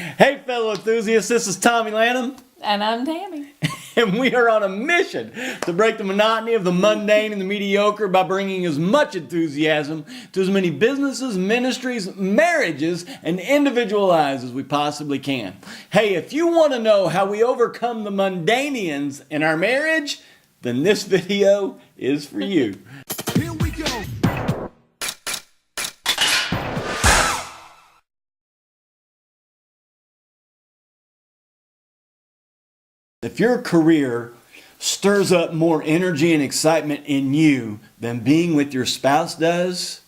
Hey fellow enthusiasts, this is Tommy Lanham. And I'm Tammy. And we are on a mission to break the monotony of the mundane and the mediocre by bringing as much enthusiasm to as many businesses, ministries, marriages, and individual lives as we possibly can. Hey, if you want to know how we overcome the Mundanians in our marriage, then this video is for you. Here we go. If your career stirs up more energy and excitement in you than being with your spouse does,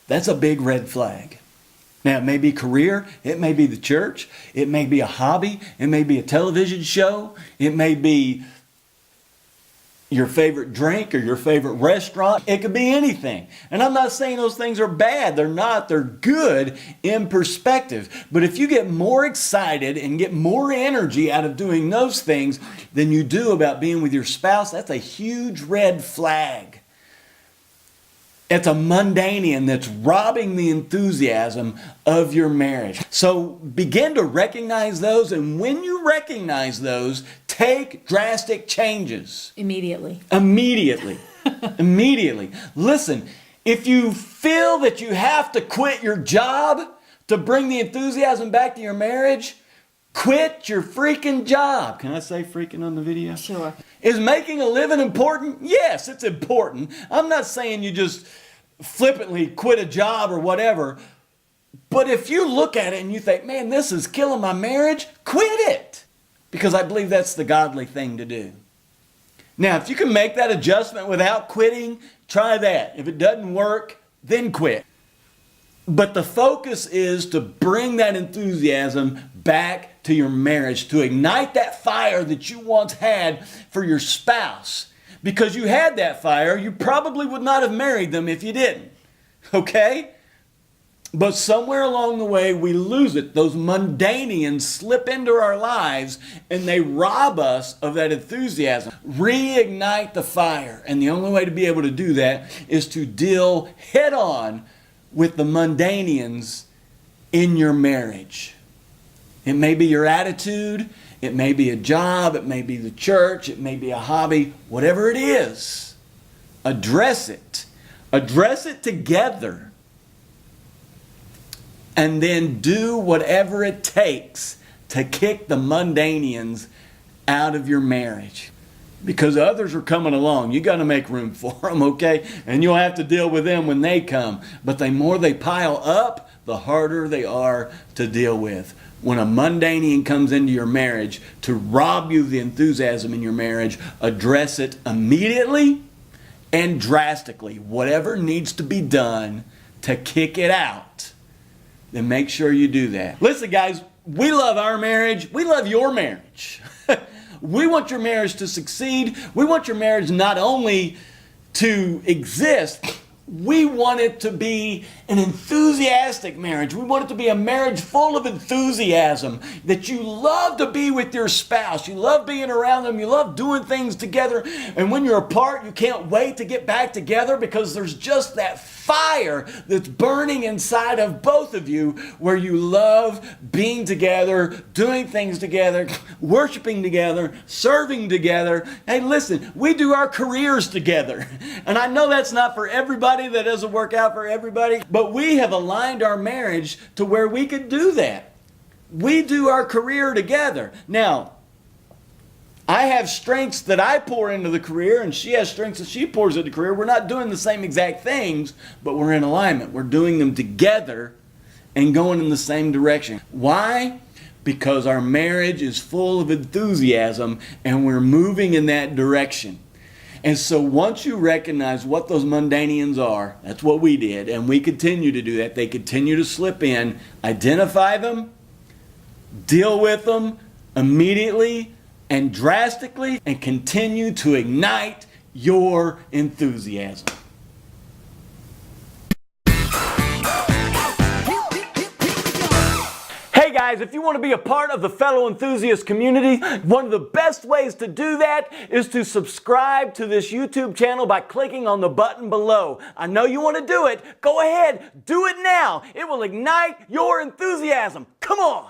that's a big red flag. Now, it may be career, it may be the church, it may be a hobby, it may be a television show, it may be your favorite drink or your favorite restaurant. It could be anything. And I'm not saying those things are bad. They're not. They're good in perspective. But if you get more excited and get more energy out of doing those things than you do about being with your spouse, that's a huge red flag. It's a Mundanian that's robbing the enthusiasm of your marriage. So begin to recognize those, and when you recognize those, take drastic changes. Immediately. Immediately. Immediately. Listen, if you feel that you have to quit your job to bring the enthusiasm back to your marriage, quit your freaking job. Can I say freaking on the video? Sure. Is making a living important? Yes, it's important. I'm not saying you just flippantly quit a job or whatever. But if you look at it and you think, man, this is killing my marriage, quit it. Because I believe that's the godly thing to do. Now, if you can make that adjustment without quitting, try that. If it doesn't work, then quit. But the focus is to bring that enthusiasm back to your marriage, to ignite that fire that you once had for your spouse. Because you had that fire, you probably would not have married them if you didn't. Okay? But somewhere along the way, we lose it. Those Mundanians slip into our lives and they rob us of that enthusiasm. Reignite the fire. And the only way to be able to do that is to deal head on with the Mundanians in your marriage. It may be your attitude, it may be a job, it may be the church, it may be a hobby, whatever it is. Address it. Address it together. And then do whatever it takes to kick the Mundanians out of your marriage. Because others are coming along. You got to make room for them, okay? And you'll have to deal with them when they come. But the more they pile up, the harder they are to deal with. When a Mundanian comes into your marriage to rob you of the enthusiasm in your marriage, address it immediately and drastically. Whatever needs to be done to kick it out, then make sure you do that. Listen, guys, we love our marriage. We love your marriage. We want your marriage to succeed. We want your marriage not only to exist, we want it to be an enthusiastic marriage. We want it to be a marriage full of enthusiasm, that you love to be with your spouse. You love being around them. You love doing things together. And when you're apart, you can't wait to get back together because there's just that fire that's burning inside of both of you where you love being together, doing things together, worshiping together, serving together. Hey, listen, we do our careers together. And I know that's not for everybody. That doesn't work out for everybody. But we have aligned our marriage to where we could do that. We do our career together. Now, I have strengths that I pour into the career, and she has strengths that she pours into the career. We're not doing the same exact things, but we're in alignment. We're doing them together and going in the same direction. Why? Because our marriage is full of enthusiasm, and we're moving in that direction. And so once you recognize what those Mundanians are, that's what we did, and we continue to do that. They continue to slip in. Identify them, deal with them immediately and drastically, and continue to ignite your enthusiasm. Hey guys, if you want to be a part of the fellow enthusiast community, one of the best ways to do that is to subscribe to this YouTube channel by clicking on the button below. I know you want to do it. Go ahead, do it now. It will ignite your enthusiasm. Come on.